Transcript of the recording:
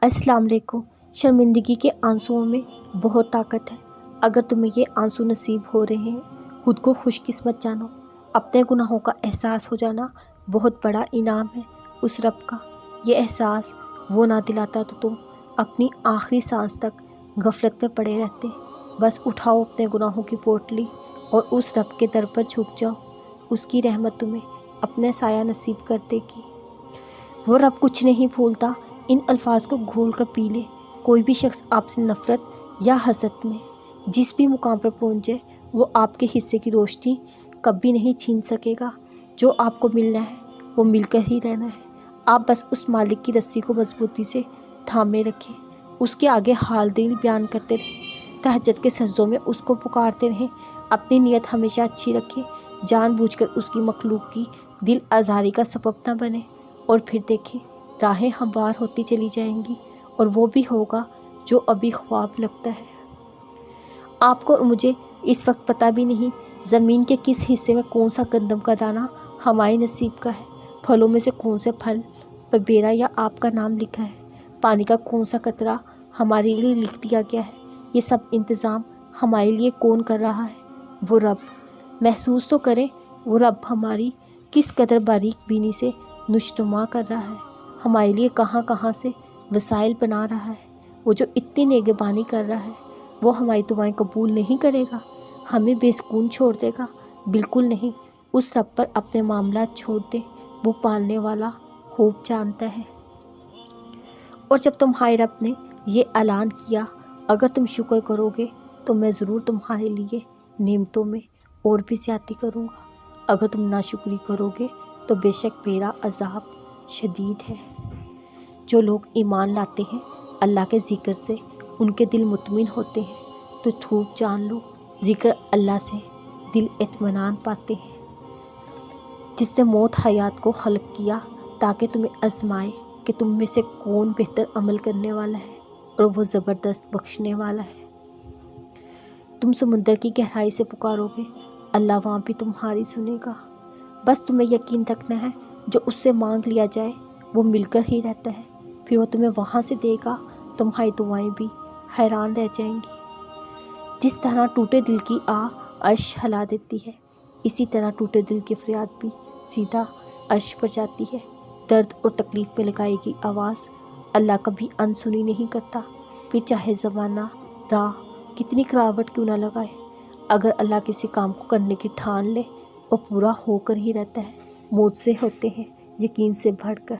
السلام علیکم۔ شرمندگی کے آنسوؤں میں بہت طاقت ہے۔ اگر تمہیں یہ آنسو نصیب ہو رہے ہیں، خود کو خوش قسمت جانو۔ اپنے گناہوں کا احساس ہو جانا بہت بڑا انعام ہے اس رب کا۔ یہ احساس وہ نہ دلاتا تو تم اپنی آخری سانس تک غفلت میں پڑے رہتے۔ بس اٹھاؤ اپنے گناہوں کی پوٹلی اور اس رب کے در پر جھک جاؤ۔ اس کی رحمت تمہیں اپنا سایہ نصیب کر دے گی۔ وہ رب کچھ نہیں بھولتا۔ ان الفاظ کو گھول کر پی لے۔ کوئی بھی شخص آپ سے نفرت یا حسد میں جس بھی مقام پر پہنچے، وہ آپ کے حصے کی روشنی کبھی نہیں چھین سکے گا۔ جو آپ کو ملنا ہے وہ مل کر ہی رہنا ہے۔ آپ بس اس مالک کی رسی کو مضبوطی سے تھامے رکھیں، اس کے آگے حال دل بیان کرتے رہیں، تہجد کے سجدوں میں اس کو پکارتے رہیں۔ اپنی نیت ہمیشہ اچھی رکھیں، جان بوجھ کر اس کی مخلوق کی دل آزاری کا سبب نہ بنے، اور پھر دیکھیں راہیں ہموار ہوتی چلی جائیں گی، اور وہ بھی ہوگا جو ابھی خواب لگتا ہے۔ آپ کو اور مجھے اس وقت پتہ بھی نہیں زمین کے کس حصے میں کون سا گندم کا دانہ ہمارے نصیب کا ہے، پھلوں میں سے کون سے پھل پر میرا یا آپ کا نام لکھا ہے، پانی کا کون سا قطرہ ہمارے لیے لکھ دیا گیا ہے۔ یہ سب انتظام ہمارے لیے کون کر رہا ہے؟ وہ رب۔ محسوس تو کریں وہ رب ہماری کس قدر باریک بینی سے نشتما کر رہا ہے، ہمارے لیے کہاں کہاں سے وسائل بنا رہا ہے۔ وہ جو اتنی نگہبانی کر رہا ہے، وہ ہماری دعائیں قبول نہیں کرے گا، ہمیں بے سکون چھوڑ دے گا؟ بالکل نہیں۔ اس رب پر اپنے معاملات چھوڑ دیں، وہ پالنے والا خوب جانتا ہے۔ اور جب تمہارے رب نے یہ اعلان کیا، اگر تم شکر کرو گے تو میں ضرور تمہارے لیے نعمتوں میں اور بھی زیادتی کروں گا، اگر تم ناشکری کرو گے تو بے شک میرا عذاب شدید ہے۔ جو لوگ ایمان لاتے ہیں اللہ کے ذکر سے، ان کے دل مطمئن ہوتے ہیں، تو خوب جان لو ذکر اللہ سے دل اطمینان پاتے ہیں۔ جس نے موت حیات کو خلق کیا تاکہ تمہیں آزمائے کہ تم میں سے کون بہتر عمل کرنے والا ہے، اور وہ زبردست بخشنے والا ہے۔ تم سمندر کی گہرائی سے پکارو گے، اللہ وہاں بھی تمہاری سنے گا۔ بس تمہیں یقین رکھنا ہے جو اس سے مانگ لیا جائے وہ مل کر ہی رہتا ہے، پھر وہ تمہیں وہاں سے دے گا۔ تمہاری دعائیں بھی حیران رہ جائیں گی۔ جس طرح ٹوٹے دل کی عرش ہلا دیتی ہے، اسی طرح ٹوٹے دل کی فریاد بھی سیدھا عرش پر جاتی ہے۔ درد اور تکلیف میں لگائی گئی آواز اللہ کبھی انسنی نہیں کرتا، پھر چاہے زمانہ راہ کتنی کراوٹ کیوں نہ لگائے۔ اگر اللہ کسی کام کو کرنے کی ٹھان لے اور پورا ہو کر ہی رہتا ہے، موت سے ہوتے ہیں یقین سے بڑھ کر۔